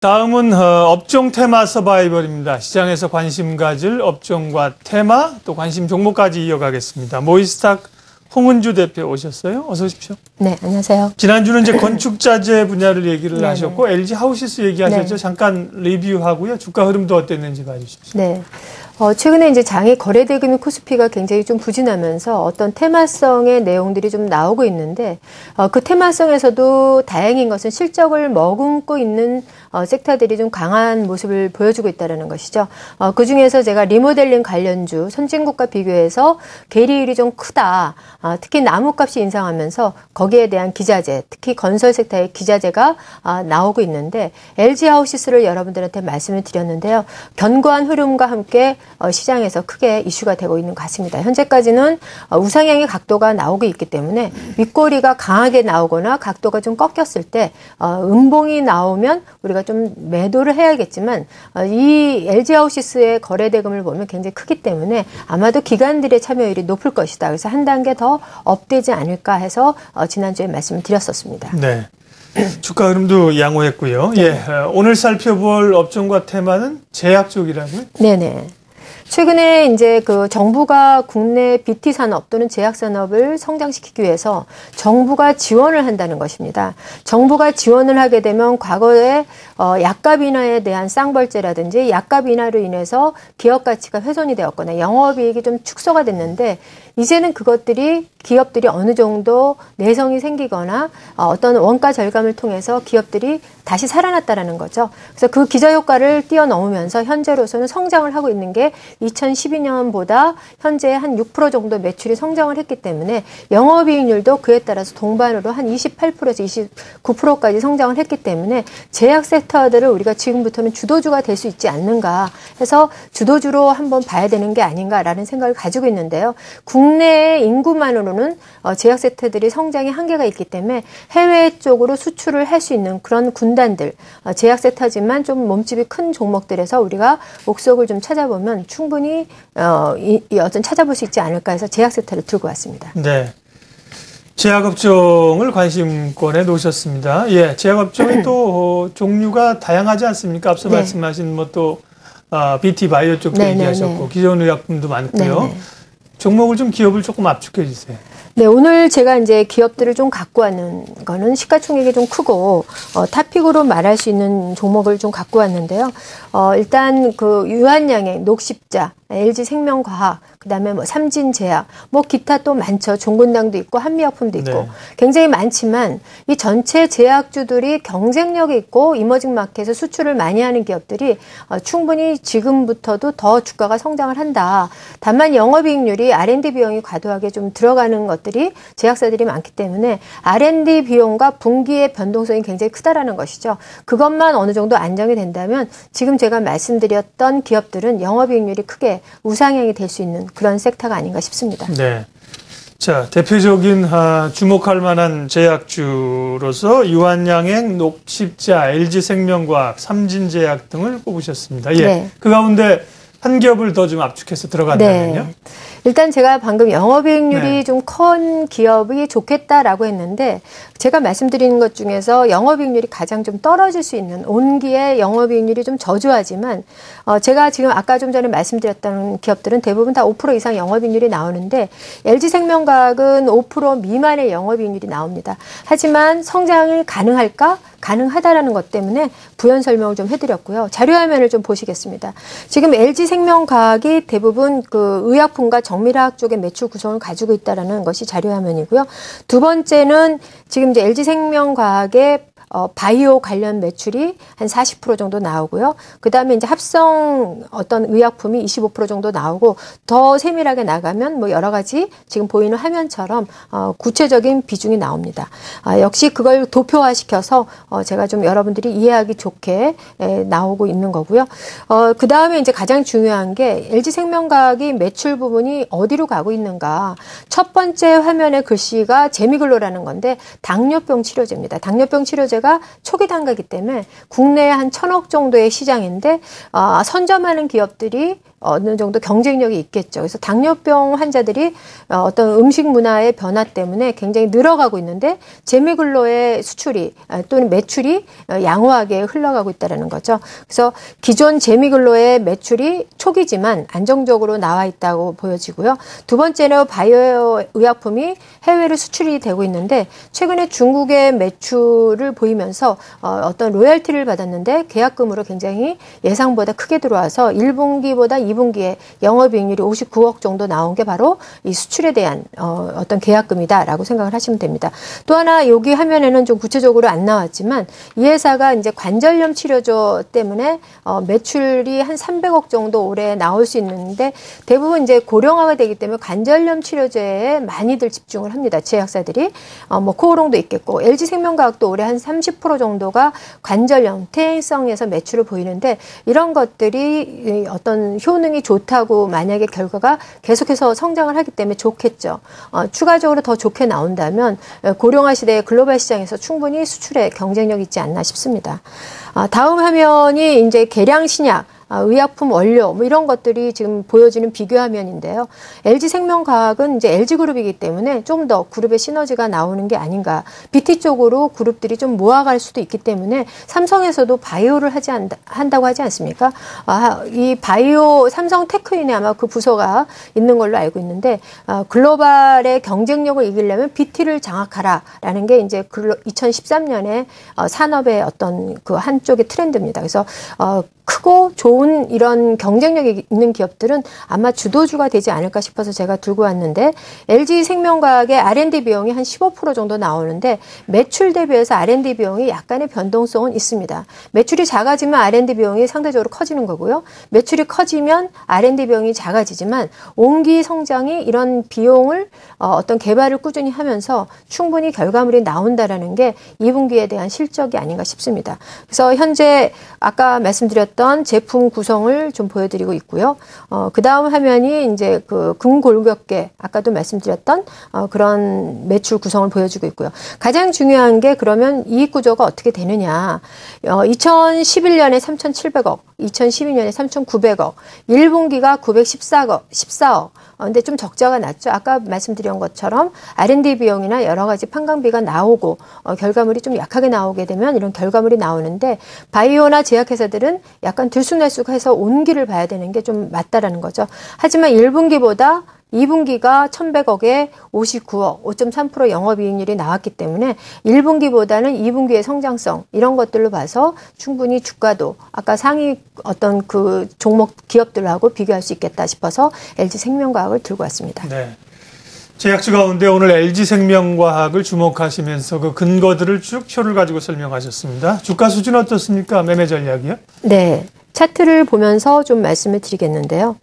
다음은 업종 테마 서바이벌입니다. 시장에서 관심 가질 업종과 테마 또 관심 종목까지 이어가겠습니다. 모이스탁 홍은주 대표 오셨어요. 어서 오십시오. 네, 안녕하세요. 지난주는 이제 건축자재 분야를 얘기를 네네. 하셨고 LG 하우시스 얘기하셨죠. 네. 잠깐 리뷰하고요. 주가 흐름도 어땠는지 봐주십시오. 네. 최근에 이제 장이 거래대금이 코스피가 굉장히 좀 부진하면서 어떤 테마성의 내용들이 좀 나오고 있는데, 그 테마성에서도 다행인 것은 실적을 머금고 있는 섹터들이 좀 강한 모습을 보여주고 있다는 것이죠. 그 중에서 제가 리모델링 관련주 선진국과 비교해서 계리율이 좀 크다. 특히 나무값이 인상하면서 거기에 대한 기자재, 특히 건설 섹터의 기자재가 나오고 있는데, LG 하우시스를 여러분들한테 말씀을 드렸는데요. 견고한 흐름과 함께 시장에서 크게 이슈가 되고 있는 것 같습니다. 현재까지는 우상향의 각도가 나오고 있기 때문에 윗꼬리가 강하게 나오거나 각도가 좀 꺾였을 때 음봉이 나오면 우리가 좀 매도를 해야겠지만 이 LG 하우시스의 거래 대금을 보면 굉장히 크기 때문에 아마도 기관들의 참여율이 높을 것이다. 그래서 한 단계 더 업되지 않을까 해서 지난주에 말씀을 드렸었습니다. 네. 주가 흐름도 양호했고요. 네. 예, 오늘 살펴볼 업종과 테마는 제약 쪽이라고요? 네네. 최근에 이제 그 정부가 국내 BT 산업 또는 제약 산업을 성장시키기 위해서 정부가 지원을 한다는 것입니다. 정부가 지원을 하게 되면 과거에 약값 인하에 대한 쌍벌제라든지 약값 인하로 인해서 기업 가치가 훼손이 되었거나 영업이익이 좀 축소가 됐는데 이제는 그것들이 기업들이 어느 정도 내성이 생기거나 어떤 원가 절감을 통해서 기업들이 다시 살아났다라는 거죠. 그래서 그 기저효과를 뛰어넘으면서 현재로서는 성장을 하고 있는 게 2012년보다 현재 한 6% 정도 매출이 성장을 했기 때문에 영업이익률도 그에 따라서 동반으로 한 28%에서 29%까지 성장을 했기 때문에 제약 섹터들을 우리가 지금부터는 주도주가 될 수 있지 않는가 해서 주도주로 한번 봐야 되는 게 아닌가라는 생각을 가지고 있는데요. 국내의 인구만으로는 제약 섹터들이 성장의 한계가 있기 때문에 해외 쪽으로 수출을 할 수 있는 그런 군단들, 제약 섹터지만 좀 몸집이 큰 종목들에서 우리가 옥석을 좀 찾아보면 충분히 어떤 찾아볼 수 있지 않을까 해서 제약 섹터를 들고 왔습니다. 네. 제약업종을 관심권에 놓으셨습니다. 예, 제약업종이 또 종류가 다양하지 않습니까? 앞서 네. 말씀하신 뭐 또 BT 바이오 쪽도 얘기하셨고 기존 의약품도 많고요. 네네. 종목을 좀 기업을 조금 압축해 주세요. 네, 오늘 제가 이제 기업들을 좀 갖고 왔는 거는 시가총액이 좀 크고, 탑픽으로 말할 수 있는 종목을 좀 갖고 왔는데요. 일단 그 유한양행, 녹십자, LG 생명과학, 그 다음에 뭐 삼진제약, 뭐 기타 또 많죠. 종근당도 있고 한미약품도 있고 네. 굉장히 많지만 이 전체 제약주들이 경쟁력이 있고 이머징 마켓에서 수출을 많이 하는 기업들이 충분히 지금부터도 더 주가가 성장을 한다. 다만 영업이익률이 R&D 비용이 과도하게 좀 들어가는 것들이 제약사들이 많기 때문에 R&D 비용과 분기의 변동성이 굉장히 크다라는 것이죠. 그것만 어느 정도 안정이 된다면 지금 제가 말씀드렸던 기업들은 영업이익률이 크게 우상향이 될 수 있는 그런 섹터가 아닌가 싶습니다. 네. 자, 대표적인 주목할 만한 제약주로서 유한양행, 녹십자, LG생명과학, 삼진제약 등을 꼽으셨습니다. 예. 네. 그 가운데 한 기업을 더 좀 압축해서 들어간다면요? 네. 일단 제가 방금 영업이익률이 네. 좀 큰 기업이 좋겠다라고 했는데 제가 말씀드리는 것 중에서 영업이익률이 가장 좀 떨어질 수 있는 온기의 영업이익률이 좀 저조하지만 제가 지금 아까 좀 전에 말씀드렸던 기업들은 대부분 다 5% 이상 영업이익률이 나오는데 LG생명과학은 5% 미만의 영업이익률이 나옵니다. 하지만 성장이 가능할까? 가능하다라는 것 때문에 부연 설명을 좀 해드렸고요. 자료화면을 좀 보시겠습니다. 지금 LG생명과학이 대부분 그 의약품과 정밀화학 쪽의 매출 구성을 가지고 있다라는 것이 자료화면이고요. 두 번째는 지금 이제 LG생명과학의 바이오 관련 매출이 한 40% 정도 나오고요. 그 다음에 이제 합성 어떤 의약품이 25% 정도 나오고 더 세밀하게 나가면 뭐 여러 가지 지금 보이는 화면처럼 구체적인 비중이 나옵니다. 역시 그걸 도표화시켜서 제가 좀 여러분들이 이해하기 좋게 나오고 있는 거고요. 그 다음에 이제 가장 중요한 게 LG생명과학이 매출 부분이 어디로 가고 있는가. 첫 번째 화면의 글씨가 제미글로라는 건데 당뇨병 치료제입니다. 당뇨병 치료제가 초기 단계이기 때문에 국내에 한 1,000억 정도의 시장인데 선점하는 기업들이 어느 정도 경쟁력이 있겠죠. 그래서 당뇨병 환자들이 어떤 음식 문화의 변화 때문에 굉장히 늘어가고 있는데 재미근로의 수출이 또는 매출이 양호하게 흘러가고 있다는 거죠. 그래서 기존 재미근로의 매출이 초기지만 안정적으로 나와 있다고 보여지고요. 두 번째는 바이오 의약품이 해외로 수출이 되고 있는데 최근에 중국의 매출을 보이면서 어떤 로열티를 받았는데 계약금으로 굉장히 예상보다 크게 들어와서 1분기보다 2분기에 영업이익률이 59억 정도 나온 게 바로 이 수출에 대한 어떤 계약금이다라고 생각을 하시면 됩니다. 또 하나 여기 화면에는 좀 구체적으로 안 나왔지만 이 회사가 이제 관절염 치료조 때문에 매출이 한 300억 정도 올해 나올 수 있는데 대부분 이제 고령화가 되기 때문에 관절염 치료제에 많이들 집중을 합니다. 제약사들이 뭐 코오롱도 있겠고 LG생명과학도 올해 한 30% 정도가 관절염, 퇴행성에서 매출을 보이는데 이런 것들이 어떤 효능이 좋다고 만약에 결과가 계속해서 성장을 하기 때문에 좋겠죠. 추가적으로 더 좋게 나온다면 고령화 시대의 글로벌 시장에서 충분히 수출에 경쟁력이 있지 않나 싶습니다. 다음 화면이 이제 계량 신약, 의약품 원료 뭐 이런 것들이 지금 보여지는 비교 화면인데요. LG생명과학은 이제 LG그룹이기 때문에 좀 더 그룹의 시너지가 나오는 게 아닌가. BT 쪽으로 그룹들이 좀 모아갈 수도 있기 때문에 삼성에서도 바이오를 한다고 하지 않습니까? 이 바이오 삼성 테크인에 아마 그 부서가 있는 걸로 알고 있는데 글로벌의 경쟁력을 이기려면 BT를 장악하라라는 게 이제 2013년에 산업의 어떤 그 한쪽의 트렌드입니다. 그래서 크고 좋은 이런 경쟁력이 있는 기업들은 아마 주도주가 되지 않을까 싶어서 제가 들고 왔는데 LG생명과학의 R&D 비용이 한 15% 정도 나오는데 매출 대비해서 R&D 비용이 약간의 변동성은 있습니다. 매출이 작아지면 R&D 비용이 상대적으로 커지는 거고요. 매출이 커지면 R&D 비용이 작아지지만 온기 성장이 이런 비용을 어떤 개발을 꾸준히 하면서 충분히 결과물이 나온다라는 게 2분기에 대한 실적이 아닌가 싶습니다. 그래서 현재 아까 말씀드렸던 제품 구성을 좀 보여드리고 있고요. 그 다음 화면이 이제 그 근골격계 아까도 말씀드렸던 그런 매출 구성을 보여주고 있고요. 가장 중요한 게 그러면 이익 구조가 어떻게 되느냐. 2011년에 3,700억, 2012년에 3,900억, 1분기가 914억. 근데 좀 적자가 났죠. 아까 말씀드린 것처럼 R&D 비용이나 여러 가지 판관비가 나오고 결과물이 좀 약하게 나오게 되면 이런 결과물이 나오는데 바이오나 제약회사들은 약간 들쑥날쑥해서 온기를 봐야 되는 게 좀 맞다라는 거죠. 하지만 1분기보다 2분기가 1,100억에 59억, 5.3% 영업이익률이 나왔기 때문에 1분기보다는 2분기의 성장성 이런 것들로 봐서 충분히 주가도 아까 상위 어떤 그 종목 기업들하고 비교할 수 있겠다 싶어서 LG생명과학을 들고 왔습니다. 네. 제약주 가운데 오늘 LG생명과학을 주목하시면서 그 근거들을 쭉 표를 가지고 설명하셨습니다. 주가 수준 어떻습니까? 매매 전략이요? 네. 차트를 보면서 좀 말씀을 드리겠는데요.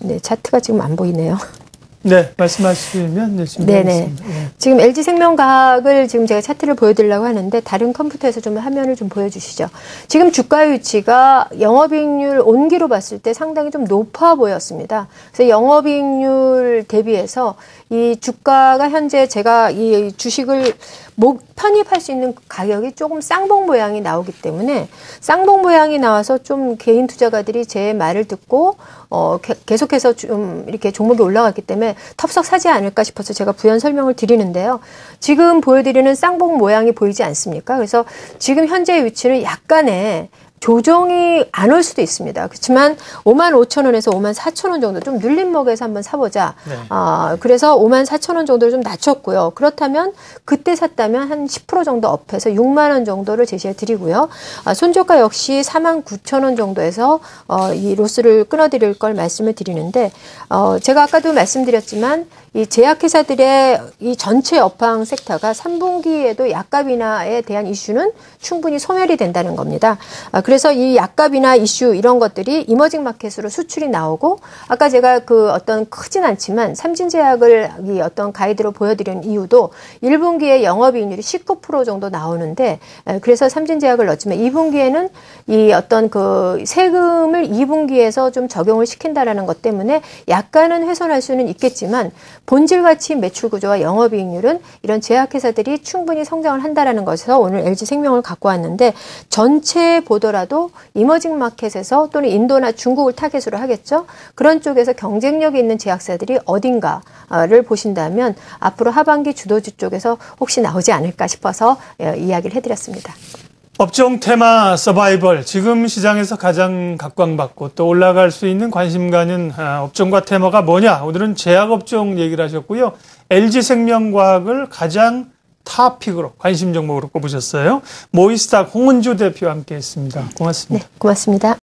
네, 차트가 지금 안 보이네요. 네, 말씀하시면 열심히 하겠습니다. 네. 지금 LG생명과학을 지금 제가 차트를 보여드리려고 하는데 다른 컴퓨터에서 좀 화면을 좀 보여주시죠. 지금 주가의 위치가 영업이익률 온기로 봤을 때 상당히 좀 높아 보였습니다. 그래서 영업이익률 대비해서 이 주가가 현재 제가 이 주식을 편입할 수 있는 가격이 조금 쌍봉 모양이 나오기 때문에 쌍봉 모양이 나와서 좀 개인 투자가들이 제 말을 듣고 계속해서 좀 이렇게 종목이 올라갔기 때문에 텁썩 사지 않을까 싶어서 제가 부연 설명을 드리는데요. 지금 보여드리는 쌍봉 모양이 보이지 않습니까? 그래서 지금 현재의 위치는 약간의 조정이 안 올 수도 있습니다. 그렇지만 55,000원에서 54,000원 정도 좀 눌린 먹에서 한번 사보자. 네. 그래서 54,000원 정도를 좀 낮췄고요. 그렇다면 그때 샀다면 한 10% 정도 업해서 6만 원 정도를 제시해 드리고요. 손저가 역시 49,000원 정도에서 이 로스를 끊어드릴 걸 말씀을 드리는데 제가 아까도 말씀드렸지만 이 제약회사들의 이 전체 업황 섹터가 3분기에도 약값 인하에 대한 이슈는 충분히 소멸이 된다는 겁니다. 그래서 이 약값이나 이슈 이런 것들이 이머징 마켓으로 수출이 나오고 아까 제가 그 어떤 크진 않지만 삼진제약을 이 어떤 가이드로 보여드린 이유도 1분기에 영업이익률이 19% 정도 나오는데 그래서 삼진제약을 넣었지만 2분기에는 이 어떤 그 세금을 2분기에서 좀 적용을 시킨다라는 것 때문에 약간은 훼손할 수는 있겠지만 본질 가치 매출 구조와 영업이익률은 이런 제약회사들이 충분히 성장을 한다라는 것에서 오늘 LG생명을 갖고 왔는데 전체 보더라도 이머징 마켓에서 또는 인도나 중국을 타겟으로 하겠죠. 그런 쪽에서 경쟁력이 있는 제약사들이 어딘가를 보신다면 앞으로 하반기 주도주 쪽에서 혹시 나오지 않을까 싶어서 이야기를 해드렸습니다. 업종 테마 서바이벌, 지금 시장에서 가장 각광받고 또 올라갈 수 있는 관심 가는 업종과 테마가 뭐냐? 오늘은 제약업종 얘기를 하셨고요. LG생명과학을 가장 탑픽으로 관심 종목으로 꼽으셨어요. 모이스탁 홍은주 대표와 함께했습니다. 고맙습니다. 네, 고맙습니다.